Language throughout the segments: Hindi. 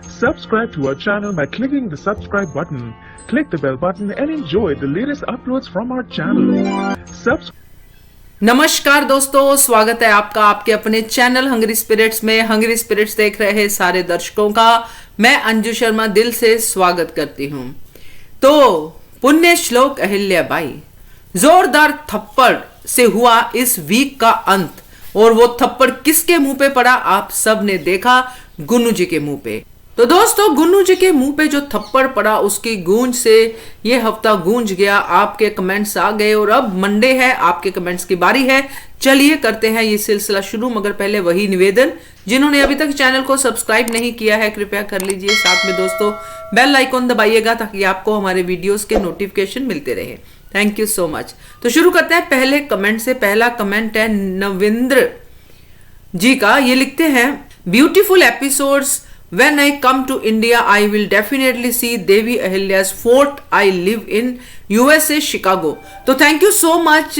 Subscribe to our channel by clicking the subscribe button. Click the bell button and enjoy the latest uploads from our channel. नमस्कार दोस्तों, स्वागत है आपका आपके अपने चैनल हंगरी स्पिरिट्स में। हंगरी स्पिरिट्स देख रहे सारे दर्शकों का मैं अंजू शर्मा दिल से स्वागत करती हूँ। तो पुण्य श्लोक अहिल्याबाई, जोरदार थप्पड़ से हुआ इस वीक का अंत, और वो थप्पड़ किसके मुंह पे पड़ा आप सब ने देखा, गुन्नू जी के मुंह पे। तो दोस्तों, गुन्नू जी के मुंह पे जो थप्पड़ पड़ा उसकी गूंज से ये हफ्ता गूंज गया। आपके कमेंट्स आ गए और अब मंडे है, आपके कमेंट्स की बारी है। चलिए करते हैं ये सिलसिला शुरू, मगर पहले वही निवेदन, जिन्होंने अभी तक चैनल को सब्सक्राइब नहीं किया है कृपया कर लीजिए। साथ में दोस्तों बेल आइकॉन दबाइएगा ताकि आपको हमारे वीडियोस के नोटिफिकेशन मिलते रहे। Thank you so much. तो शुरू करते हैं पहले कमेंट से। पहला कमेंट है नविंद्र जी का। ये लिखते हैं, beautiful episodes. When I come to India, I will definitely see Devi Ahilya's fort. I live in USA, Chicago. तो thank you so much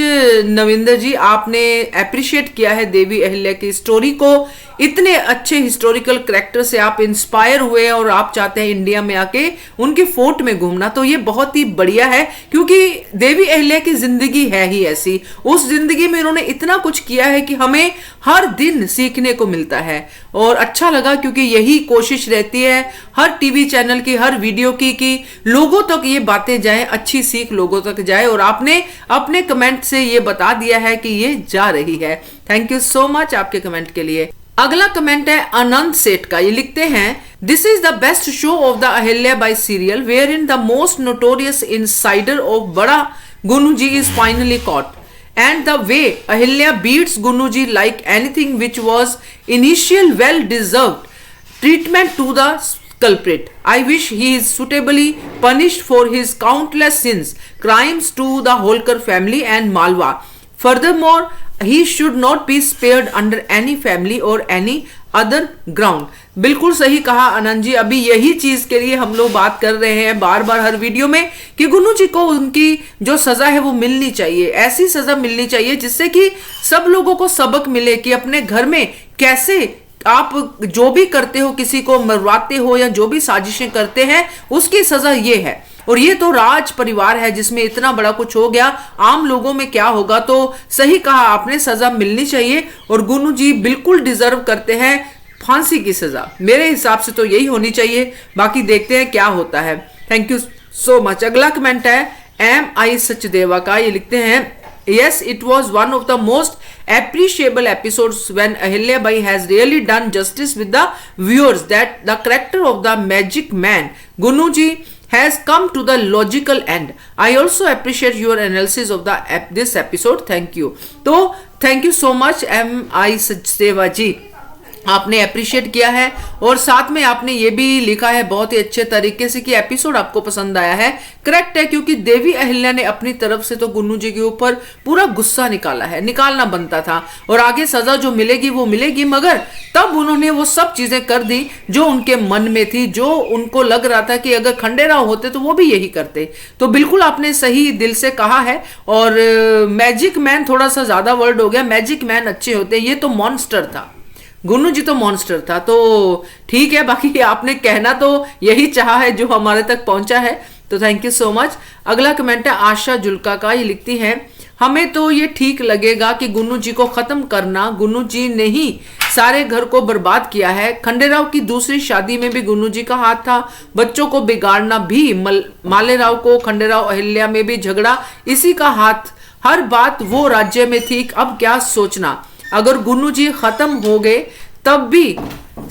Navinder ji, आपने अप्रिशिएट किया है देवी अहिल्या की स्टोरी को। इतने अच्छे हिस्टोरिकल कैरेक्टर से आप इंस्पायर हुए और आप चाहते हैं इंडिया में आके उनके फोर्ट में घूमना, तो ये बहुत ही बढ़िया है, क्योंकि देवी अहिल्या की जिंदगी है ही ऐसी। उस जिंदगी में उन्होंने इतना कुछ किया है कि हमें हर दिन सीखने को मिलता है, और अच्छा लगा क्योंकि यही कोशिश रहती है हर टीवी चैनल की, हर वीडियो की, कि लोगों तक ये बातें जाएं, अच्छी सीख लोगों तक जाए, और आपने अपने कमेंट से ये बता दिया है कि ये जा रही है। थैंक यू सो मच आपके कमेंट के लिए। अगला कमेंट है आनंद सेठ का। ये लिखते हैं, this is the best show of the Ahilya Bai serial where in the most notorious insider of Bada Gunnu ji is finally caught, and the way Ahilya beats Gunnu ji like anything, which was initial well deserved treatment to the culprit. I wish he is suitably punished for his countless sins, crimes to the Holkar family and Malwa. Furthermore, he should not be spared under any family or any other ground. बिल्कुल सही कहा आनंद जी, अभी यही चीज के लिए हम लोग बात कर रहे हैं बार बार हर वीडियो में कि गुन्नू जी को उनकी जो सजा है वो मिलनी चाहिए, ऐसी सजा मिलनी चाहिए जिससे कि सब लोगों को सबक मिले कि अपने घर में कैसे आप जो भी करते हो, किसी को मरवाते हो या जो भी साजिशें करते हैं, उसकी सजा ये है। और ये तो राज परिवार है जिसमें इतना बड़ा कुछ हो गया, आम लोगों में क्या होगा। तो सही कहा आपने, सजा मिलनी चाहिए और गुन्नू जी बिल्कुल डिजर्व करते हैं फांसी की सजा। मेरे हिसाब से तो यही होनी चाहिए, बाकी देखते हैं क्या होता है। Thank you so much. अगला कमेंट है एम आई सचदेवा का। ये लिखते हैं, yes, it was one of the most appreciable episodes when Ahilya Bai has really done justice with the viewers that the character of the magic man Gunnu ji has come to the logical end. I also appreciate your analysis of this episode. Thank you. तो thank you so much M.I. Sachdeva जी, आपने अप्रिशिएट किया है और साथ में आपने ये भी लिखा है बहुत ही अच्छे तरीके से कि एपिसोड आपको पसंद आया है। करेक्ट है, क्योंकि देवी अहिल्या ने अपनी तरफ से तो गुन्नू जी के ऊपर पूरा गुस्सा निकाला है, निकालना बनता था, और आगे सजा जो मिलेगी वो मिलेगी, मगर तब उन्होंने वो सब चीजें कर दी जो उनके मन में थी, जो उनको लग रहा था कि अगर खंडेराव होते तो वो भी यही करते। तो बिल्कुल आपने सही दिल से कहा है। और मैजिक मैन थोड़ा सा ज्यादा वर्ड हो गया, मैजिक मैन अच्छे होते, ये तो मॉन्स्टर था, गुन्नू जी तो मॉन्स्टर था। तो ठीक है, बाकी आपने कहना तो यही चाहा है जो हमारे तक पहुंचा है, तो थैंक यू सो मच। अगला कमेंट है आशा जुल्का का। ये लिखती हैं, हमें तो ये ठीक लगेगा कि गुन्नू जी को खत्म करना, गुन्नू जी ने ही सारे घर को बर्बाद किया है। खंडेराव की दूसरी शादी में भी गुन्नू जी का हाथ था, बच्चों को बिगाड़ना भी मालेराव को, खंडेराव अहिल्या में भी झगड़ा इसी का हाथ, हर बात वो राज्य में थी। अब क्या सोचना, अगर गुन्नू जी खत्म हो गए तब भी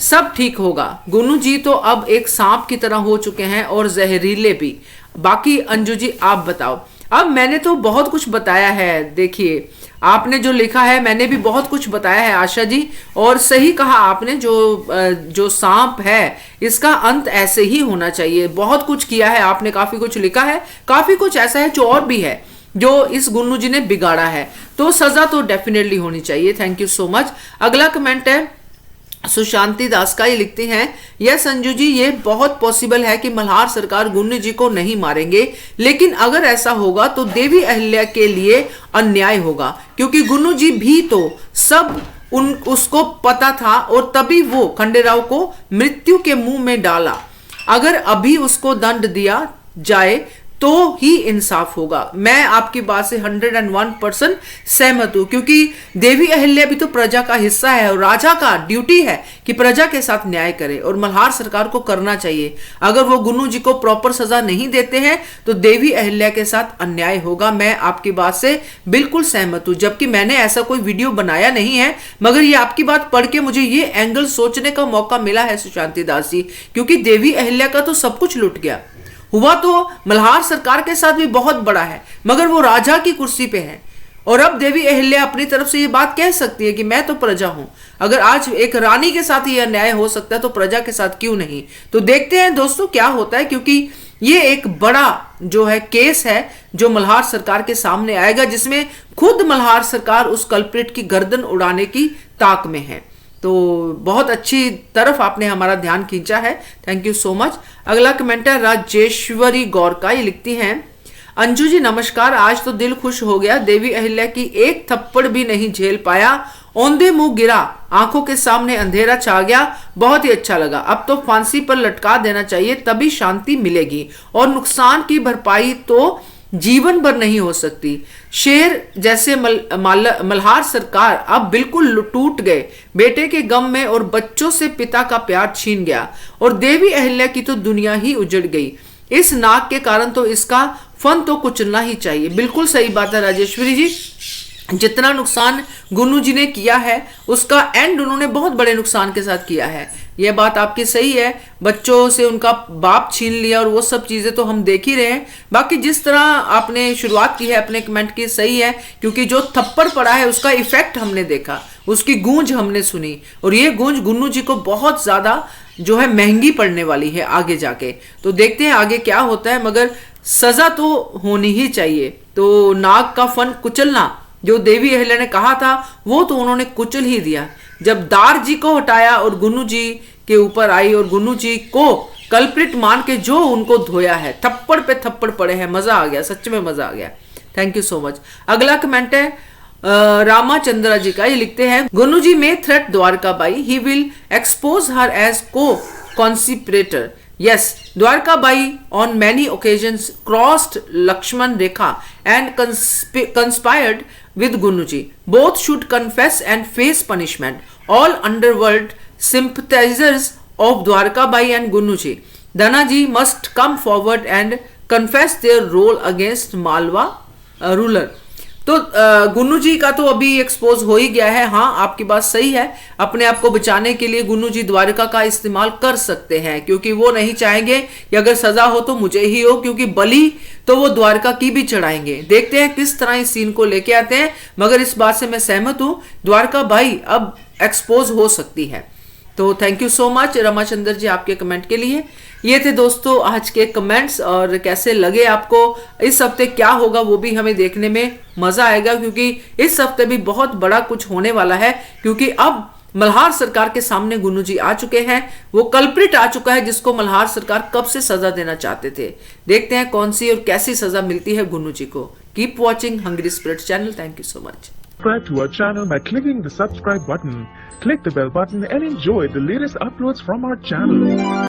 सब ठीक होगा। गुन्नू जी तो अब एक सांप की तरह हो चुके हैं और जहरीले भी। बाकी अंजू जी आप बताओ। अब मैंने तो बहुत कुछ बताया है, देखिए आपने जो लिखा है मैंने भी बहुत कुछ बताया है आशा जी, और सही कहा आपने, जो सांप है इसका अंत ऐसे ही होना चाहिए। बहुत कुछ किया है आपने, काफी कुछ लिखा है, काफी कुछ ऐसा है जो और भी है जो इस गुन्नू जी ने बिगाड़ा है, तो सजा तो डेफिनेटली होनी चाहिए। Thank you so much. अगला कमेंट है सुशांति दास का। ये लिखते हैं, यह संजू जी ये बहुत पॉसिबल है कि मल्हार सरकार गुन्नू जी को नहीं मारेंगे, लेकिन अगर ऐसा होगा तो देवी अहिल्या के लिए अन्याय होगा, क्योंकि गुन्नू जी भी तो सब उसको पता था और तभी वो खंडेराव को मृत्यु के मुंह में डाला। अगर अभी उसको दंड दिया जाए तो ही इंसाफ होगा। मैं आपकी बात से 101% सहमत हूं, क्योंकि देवी अहिल्या भी तो प्रजा का हिस्सा है और राजा का ड्यूटी है कि प्रजा के साथ न्याय करे, और मल्हार सरकार को करना चाहिए। अगर वो गुन्नू जी को प्रॉपर सजा नहीं देते हैं तो देवी अहिल्या के साथ अन्याय होगा। मैं आपकी बात से बिल्कुल सहमत हूं, जबकि मैंने ऐसा कोई वीडियो बनाया नहीं है, मगर ये आपकी बात पढ़ के मुझे ये एंगल सोचने का मौका मिला है सुशांति दास जी, क्योंकि देवी अहिल्या का तो सब कुछ लुट गया। हुआ तो मल्हार सरकार के साथ भी बहुत बड़ा है, मगर वो राजा की कुर्सी पे है, और अब देवी अहिल्या अपनी तरफ से ये बात कह सकती है कि मैं तो प्रजा हूं। अगर आज एक रानी के साथ ये अन्याय हो सकता है तो प्रजा के साथ क्यों नहीं। तो देखते हैं दोस्तों क्या होता है, क्योंकि ये एक बड़ा जो है केस है जो मल्हार सरकार के सामने आएगा, जिसमें खुद मल्हार सरकार उस कल्प्रिट की गर्दन उड़ाने की ताक में है। तो बहुत अच्छी तरफ आपने हमारा ध्यान खींचा है, थैंक यू सो मच। अगला कमेंट है राजेश्वरी गौर का, ये लिखती हैं, अंजू जी नमस्कार, आज तो दिल खुश हो गया, देवी अहिल्या की एक थप्पड़ भी नहीं झेल पाया, औंधे मुंह गिरा, आंखों के सामने अंधेरा छा गया, बहुत ही अच्छा लगा। अब तो फांसी पर लटका देना चाहिए, तभी शांति मिलेगी, और नुकसान की भरपाई तो जीवन भर नहीं हो सकती। शेर जैसे मल्हार सरकार अब बिल्कुल टूट गए, बेटे के गम में और बच्चों से पिता का प्यार छीन गया, और देवी अहिल्या की तो दुनिया ही उजड़ गई। इस नाक के कारण तो इसका फन तो कुचलना ही चाहिए। बिल्कुल सही बात है राजेश्वरी जी, जितना नुकसान गुन्नू जी ने किया है उसका एंड उन्होंने बहुत बड़े नुकसान के साथ किया है। यह बात आपकी सही है, बच्चों से उनका बाप छीन लिया और वो सब चीजें तो हम देख ही रहे हैं। बाकी जिस तरह आपने शुरुआत की है अपने कमेंट की, सही है, क्योंकि जो थप्पड़ पड़ा है उसका इफेक्ट हमने देखा, उसकी गूंज हमने सुनी, और ये गूंज गुन्नू जी को बहुत ज्यादा जो है महंगी पड़ने वाली है आगे जाके। तो देखते हैं आगे क्या होता है, मगर सजा तो होनी ही चाहिए। तो नाग का फन कुचलना जो देवी अहिल्या ने कहा था वो तो उन्होंने कुचल ही दिया। जब दार जी को हटाया और गुन्नू जी के ऊपर आई, और गुन्नू जी को कल्प्रिट मान के जो उनको धोया है, थप्पड़ पे थप्पड़ पड़े हैं, मजा आ गया, सच में मजा आ गया। Thank you so much. अगला कमेंट है रामाचंद्रा जी का, ये लिखते हैं, गुन्नू जी में threat Dwarka Bai, he will expose her as co conspirator. Yes, Dwarka Bai on many occasions crossed Lakshman Rekha and conspired with Gunnuji. Both should confess and face punishment. All underworld sympathizers of Dwarka Bai and Gunnuji, Danaji must come forward and confess their role against Malwa ruler. तो गुन्नू जी का तो अभी एक्सपोज हो ही गया है। हाँ, आपकी बात सही है, अपने आप को बचाने के लिए गुन्नू जी द्वारका का इस्तेमाल कर सकते हैं, क्योंकि वो नहीं चाहेंगे कि अगर सजा हो तो मुझे ही हो, क्योंकि बलि तो वो द्वारका की भी चढ़ाएंगे। देखते हैं किस तरह इस सीन को लेके आते हैं, मगर इस बात से मैं सहमत हूं, द्वारका भाई अब एक्सपोज हो सकती है। तो थैंक यू सो मच रमाचंद्र जी आपके कमेंट के लिए। ये थे दोस्तों आज के कमेंट्स, और कैसे लगे आपको, इस हफ्ते क्या होगा वो भी हमें देखने में मजा आएगा, क्योंकि इस हफ्ते भी बहुत बड़ा कुछ होने वाला है, क्योंकि अब मल्हार सरकार के सामने गुन्नू जी आ चुके हैं, वो कल्प्रिट आ चुका है जिसको मल्हार सरकार कब से सजा देना चाहते थे। देखते हैं कौन सी और कैसी सजा मिलती है गुन्नू जी को। Keep watching hungry spirit channel. Thank you so much. Subscribe to our channel by clicking the subscribe button. Click the bell button and enjoy the latest uploads from our channel.